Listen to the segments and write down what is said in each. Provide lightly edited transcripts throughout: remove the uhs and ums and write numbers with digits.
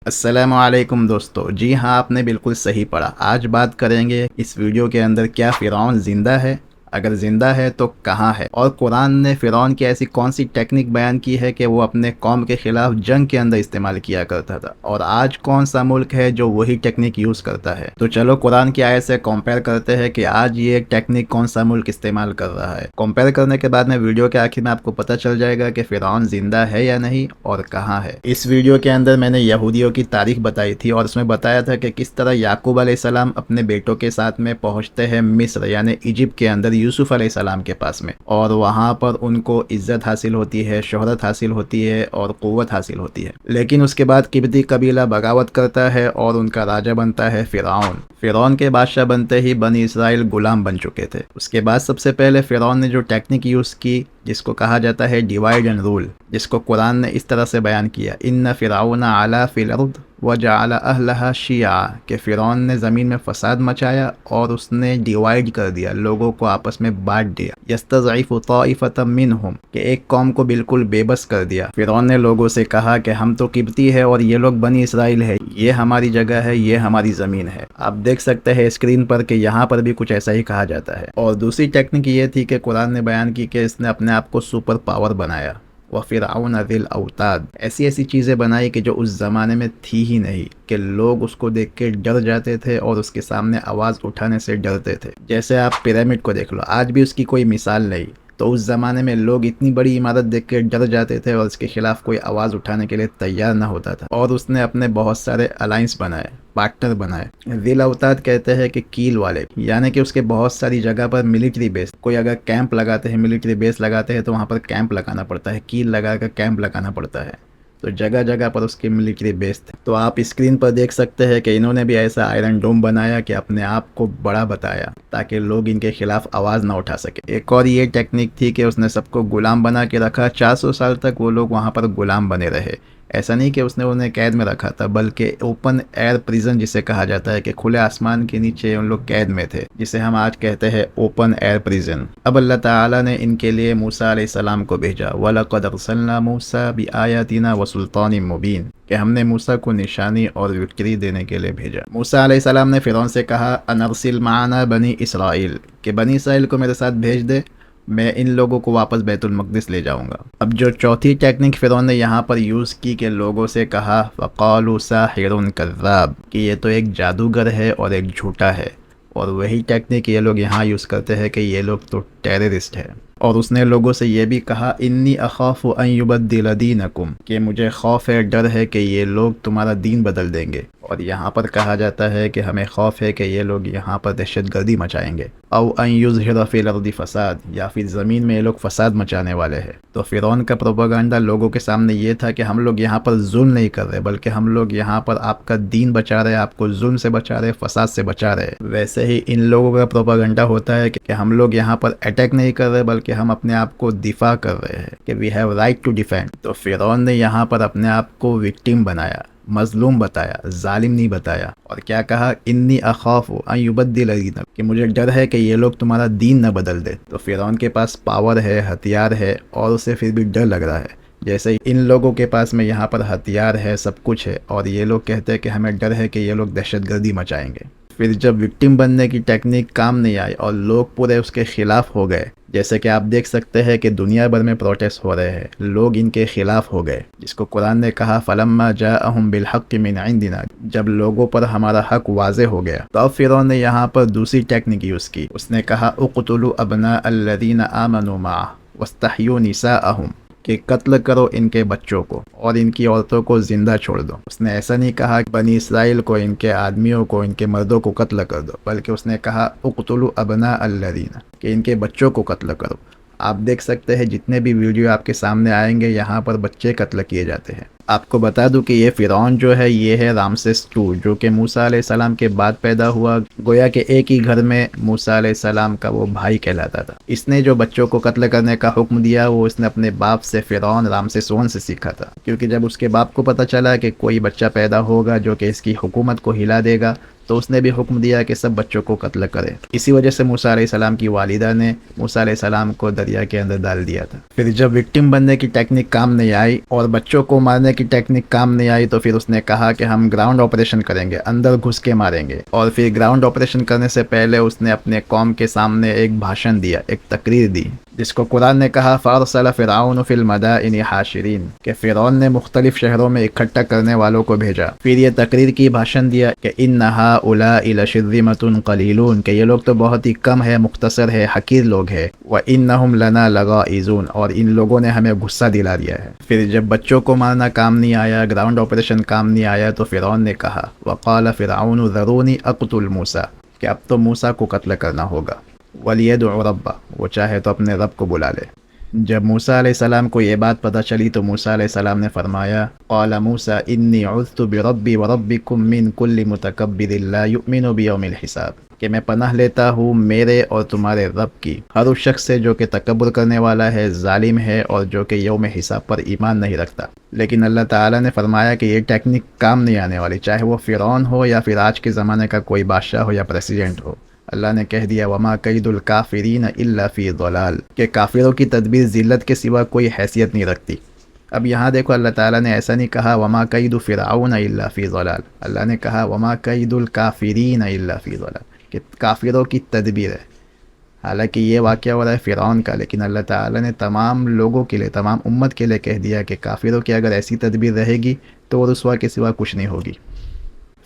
अस्सलाम वालेकुम दोस्तों। जी हाँ, आपने बिल्कुल सही पढ़ा। आज बात करेंगे इस वीडियो के अंदर, क्या फ़िरौन ज़िंदा है? अगर ज़िंदा है तो कहाँ है? और कुरान ने फ़िरौन की ऐसी कौन सी टेक्निक बयान की है कि वो अपने कौम के ख़िलाफ़ जंग के अंदर इस्तेमाल किया करता था, और आज कौन सा मुल्क है जो वही टेक्निक यूज़ करता है? तो चलो कुरान की आयत से कंपेयर करते हैं कि आज ये टेक्निक कौन सा मुल्क इस्तेमाल कर रहा है। कंपेयर करने के बाद में वीडियो के आखिर में आपको पता चल जाएगा कि फ़िरौन ज़िंदा है या नहीं और कहाँ है। इस वीडियो के अंदर मैंने यहूदियों की तारीख बताई थी और उसमें बताया था कि किस तरह याकूब अलैहिस्सलाम अपने बेटों के साथ में पहुंचते हैं मिस्र यानी इजिप्ट के अंदर यूसुफ अलैहिस्सलाम के पास में, और वहां पर उनको इज्जत हासिल होती है, शोहरत हासिल होती है और कुव्वत हासिल होती है। लेकिन उसके बाद किब्ती कबीला बगावत करता है और उनका राजा बनता है फ़िरौन। फ़िरौन के बादशाह बनते ही बनी इसराइल गुलाम बन चुके थे। उसके बाद सबसे पहले फ़िरौन ने जो टेक्निक यूज़ की, जिसको कहा जाता है डिवाइड एंड रूल, जिसको कुरान ने इस तरह से बयान किया, इन्ना फ़िरऔन अला फिल अर्द वजअल अहलहा शिया, कि फ़िरौन ने ज़मीन में फसाद मचाया और उसने डिवाइड कर दिया, लोगों को आपस में बांट दिया। यस्तज़इफ़ु ताइफ़तम मिनहुम, कि एक कौम को बिल्कुल बेबस कर दिया। फ़िरौन ने लोगों से कहा कि हम तो किब्ती है और ये लोग बनी इसराइल है, ये हमारी जगह है, ये हमारी ज़मीन है। आप देख सकते हैं स्क्रीन पर कि यहाँ पर भी कुछ ऐसा ही कहा जाता है। और दूसरी टेक्निक ये थी कि कुरान ने बयान की कि इसने अपने आप को सुपर पावर बनाया। व फ़िरऔन ज़िल औताद, ऐसी ऐसी चीज़ें बनाई कि जो उस ज़माने में थी ही नहीं, कि लोग उसको देख के डर जाते थे और उसके सामने आवाज़ उठाने से डरते थे। जैसे आप पिरामिड को देख लो, आज भी उसकी कोई मिसाल नहीं, तो उस ज़माने में लोग इतनी बड़ी इमारत देख के डर जाते थे और उसके खिलाफ कोई आवाज़ उठाने के लिए तैयार ना होता था। और उसने अपने बहुत सारे अलाइंस बनाए, पार्टनर बनाए। ज़िल औताद कहते हैं कि कील वाले, यानी कि उसके बहुत सारी जगह पर मिलिट्री बेस, कोई अगर कैंप लगाते हैं, मिलिट्री बेस लगाते हैं, तो वहाँ पर कैंप लगाना पड़ता है, कील लगा कर कैंप लगाना पड़ता है। तो जगह जगह पर उसके मिलिट्री बेस थे। तो आप स्क्रीन पर देख सकते हैं कि इन्होंने भी ऐसा आयरन डोम बनाया कि अपने आप को बड़ा बताया, ताकि लोग इनके खिलाफ आवाज़ ना उठा सके। एक और ये टेक्निक थी कि उसने सबको गुलाम बना के रखा। 400 साल तक वो लोग वहाँ पर गुलाम बने रहे। ऐसा नहीं कि उसने उन्हें कैद में रखा था, बल्कि ओपन एयर प्रिजन जिसे कहा जाता है, कि खुले आसमान के नीचे उन लोग कैद में थे, जिसे हम आज कहते हैं ओपन एयर प्रिजन। अब अल्लाह ताला ने इनके लिए मूसा अलैहिस्सलाम को भेजा, वलक़द अर्सलना मूसा बिआयातिना व सुल्तानिम मुबीन, कि हमने मूसा को निशानी और विक्ट्री देने के लिए भेजा। मूसा अलैहिस्सलाम ने फ़िरौन से कहा, अनरसिल माना बनी इसराइल, कि बनी इसराइल को मेरे साथ भेज दे, मैं इन लोगों को वापस बैतुल मक़दिस ले जाऊंगा। अब जो चौथी टेक्निक फ़िरौन ने यहाँ पर यूज़ की, कि लोगों से कहा फ़क़ालू साहिरुन कज़्ज़ाब, कि ये तो एक जादूगर है और एक झूठा है। और वही टेक्निक ये लोग यहाँ यूज़ करते हैं कि ये लोग तो टेररिस्ट है। और उसने लोगों से ये भी कहा, इन्नी अख़ाफ़ु अन युबद्दिल दीनकुम, कि मुझे खौफ है, डर है कि ये लोग तुम्हारा दीन बदल देंगे। और यहाँ पर कहा जाता है कि हमें खौफ है कि ये लोग यहाँ पर दहशतगर्दी मचाएंगे। औ अन युज़हिरा फ़िल अर्दि फ़साद, या फिर ज़मीन में ये लोग फ़साद मचाने वाले हैं। तो फ़िरौन का प्रोपेगेंडा लोगों के सामने ये था कि हम लोग यहाँ पर जुल्म नहीं कर रहे, बल्कि हम लोग यहाँ पर आपका दीन बचा रहे, आपको जुल्म से बचा रहे, फ़साद से बचा रहे। वैसे ही इन लोगों का प्रोपेगेंडा होता है कि हम लोग यहाँ पर अटैक नहीं कर रहे, बल्कि हम अपने आप को दिफा कर रहे हैं, कि we have right to defend. तो फ़िरौन ने यहाँ पर अपने आप को विक्टिम बनाया, मजलूम बताया, जालिम नहीं बताया। और क्या कहा, इन्नी अख़ाफ़ु अन युबद्दिल दीनकुम, कि मुझे डर है कि ये लोग तुम्हारा दीन न बदल दे। तो फ़िरौन के पास पावर है, हथियार है, और उसे फिर भी डर लग रहा है। जैसे इन लोगों के पास में यहाँ पर हथियार है, सब कुछ है, और ये लोग कहते हैं कि हमें डर है कि ये लोग दहशतगर्दी मचाएंगे। फिर जब विक्टिम बनने की टेक्निक काम नहीं आई और लोग पूरे उसके खिलाफ हो गए, जैसे कि आप देख सकते हैं कि दुनिया भर में प्रोटेस्ट हो रहे हैं, लोग इनके खिलाफ हो गए, जिसको कुरान ने कहा, फलम्मा जाअहुम बिल हक़्क़ि मिन इंदिना, जब लोगों पर हमारा हक वाज़े हो गया। तो अब फ़िरौन ने यहाँ पर दूसरी टेक्निक यूज़ की। उसने कहा, उक़्तुलू अबना अल्लज़ीना आमनू मअहु वस्तहयू निसाअहुम, कि कत्ल करो इनके बच्चों को और इनकी औरतों को ज़िंदा छोड़ दो। उसने ऐसा नहीं कहा कि बनी इसराइल को, इनके आदमियों को, इनके मर्दों को कत्ल कर दो, बल्कि उसने कहा उक़्तुलू अबना अल्लज़ीना, कि इनके बच्चों को कत्ल करो। आप देख सकते हैं जितने भी वीडियो आपके सामने आएंगे, यहाँ पर बच्चे कत्ल किए जाते हैं। आपको बता दूं कि ये फ़िरौन जो है, ये है रामसेस II, जो कि मूसा अलैहिस्सलाम के बाद पैदा हुआ। गोया कि एक ही घर में मूसा अलैहिस्सलाम का वो भाई कहलाता था। इसने जो बच्चों को कत्ल करने का हुक्म दिया, वो इसने अपने बाप से, फ़िरौन रामसेस I से सीखा था। क्योंकि जब उसके बाप को पता चला कि कोई बच्चा पैदा होगा जो कि इसकी हुकूमत को हिला देगा, तो उसने भी हुक्म दिया कि सब बच्चों को कत्ल करें। इसी वजह से मूसा अलैहिस्सलाम की वालिदा ने मूसा अलैहिस्सलाम को दरिया के अंदर डाल दिया था। फिर जब विक्टिम बनने की टेक्निक काम नहीं आई और बच्चों को मारने की टेक्निक काम नहीं आई तो फिर उसने कहा कि हम ग्राउंड ऑपरेशन करेंगे, अंदर घुस के मारेंगे। और फिर ग्राउंड ऑपरेशन करने से पहले उसने अपने कौम के सामने एक भाषण दिया, एक तकरीर दी, जिसको कुरान ने कहा फ़अरसला फ़िरऔन फ़िल मदाइनि हाशिरीन, कि फ़िरौन ने मुख्तलिफ शहरों में इकट्ठा करने वालों को भेजा। फिर ये तकरीर की भाषण दिया कि इन्ना हाउलाइ लशिर्ज़िमतुन क़लीलून, कि ये लोग तो बहुत ही कम है, मुख्तसर है, हकीर लोग हैं। व इन्नहुम लना लगाइज़ून, और इन लोगों ने हमें गुस्सा दिला दिया है। फिर जब बच्चों को मारना काम नहीं आया, ग्राउंड ऑपरेशन काम नहीं आया, तो फ़िरौन ने कहा वक़ाल फ़िरऔन ज़रूनी अक़्तुल मूसा, कि अब तो मूसा को कत्ल करना होगा। वलियदउ रब्बा, वो चाहे तो अपने रब को बुला ले। जब मूसा अलैहिस्सलाम को ये बात पता चली तो मूसा अलैहिस्सलाम ने फरमाया क़ाल मूसा इन्नी उज़्तु बिरब्बी व रब्बिकुम मिन कुल्लि मुतकब्बिरिन ला युमिनु बियौमिल हिसाब, कि मैं पनाह लेता हूँ मेरे और तुम्हारे रब की हर उस शख्स से जो कि तकब्बुर करने वाला है, जालिम है और जो कि यौम हिसाब पर ईमान नहीं रखता। लेकिन अल्लाह ताला ने फरमाया कि ये टेक्निक काम नहीं आने वाली, चाहे वो फ़िरौन हो या फिर आज के ज़माने का कोई बादशाह हो या प्रेसिडेंट हो। अल्लाह ने कह दिया वमा कैदुल काफिरीन इल्ला फ़ी ज़लाल, कि काफिरों की तदबीर ज़िल्लत के सिवा कोई हैसियत नहीं रखती। अब यहाँ देखो अल्लाह ताला ने ऐसा नहीं कहा वमा कैदु फ़िरऔन इल्ला फ़ी ज़लाल, अल्लाह ने कहा वमा कैदुल काफिरीन इल्ला फ़ी ज़लाल, कि काफिरों की तदबीर है। हालांकि ये वाक़या हो रहा है फ़िरौन का, लेकिन अल्लाह ताला ने तमाम लोगों के लिए, तमाम उम्मत के लिए कह दिया कि काफिरों की अगर ऐसी तदबीर रहेगी तो रुसवा के सिवा कुछ नहीं होगी।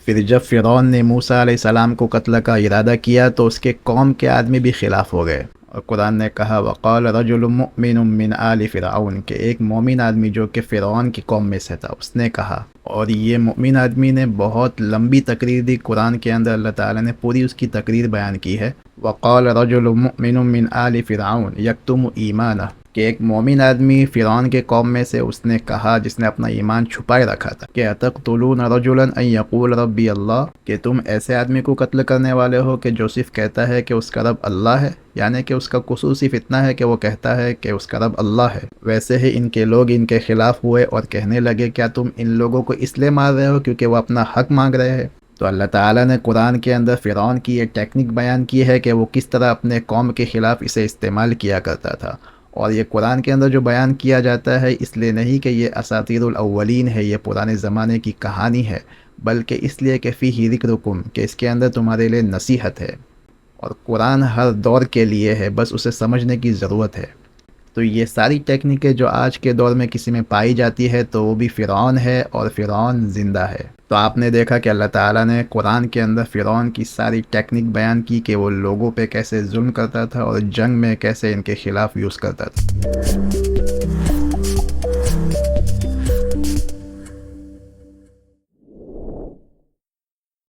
फिर जब फ़िरौन ने मूसा अलैहिस्सलाम को कत्ल का इरादा किया तो उसके कौम के आदमी भी खिलाफ हो गए, और कुरान ने कहा वक़ाल रजुलुम मुअमिनुम मिन आलि फ़िरऔन, के एक मोमिन आदमी जो कि फ़िरौन की कौम में से था उसने कहा। और ये मोमिन आदमी ने बहुत लंबी तकरीर दी, कुरान के अंदर अल्लाह ताला ने पूरी उसकी तकरीर बयान की है। वक़ाल रजुलुम मुअमिनुम मिन आलि फ़िरऔन यक्तुमु ईमानह, कि एक मोमिन आदमी फ़िरौन के कौम में से उसने कहा, जिसने अपना ईमान छुपाए रखा था, कि अतक़्तुलून रजुलन अन यक़ूल रब्बी अल्लाह, कि तुम ऐसे आदमी को कत्ल करने वाले हो कि जो सिर्फ कहता है कि उसका रब अल्लाह है, यानी कि उसका कसूर सिर्फ इतना है कि वो कहता है कि उसका रब अल्लाह है। वैसे ही इनके लोग इनके खिलाफ हुए और कहने लगे क्या तुम इन लोगों को इसलिए मार रहे हो क्योंकि वो अपना हक मांग रहे हैं। तो अल्लाह ताला ने कुरान के अंदर फ़िरौन की ये टेक्निक बयान की है कि वो किस तरह अपने कौम के ख़िलाफ़ इसे इस्तेमाल किया करता था। और ये कुरान के अंदर जो बयान किया जाता है इसलिए नहीं कि ये असातीरुल अव्वलीन है, ये पुराने ज़माने की कहानी है, बल्कि इसलिए कि फ़ीही ज़िक्रुकुम, कि इसके अंदर तुम्हारे लिए नसीहत है। और कुरान हर दौर के लिए है, बस उसे समझने की ज़रूरत है। तो ये सारी टेक्निकें जो आज के दौर में किसी में पाई जाती है तो वो भी फ़िरौन है, और फ़िरौन ज़िंदा है। तो आपने देखा कि अल्लाह ताला ने कुरान के अंदर फ़िरौन की सारी टेक्निक बयान की कि वो लोगों पे कैसे जुल्म करता था और जंग में कैसे इनके ख़िलाफ़ यूज़ करता था।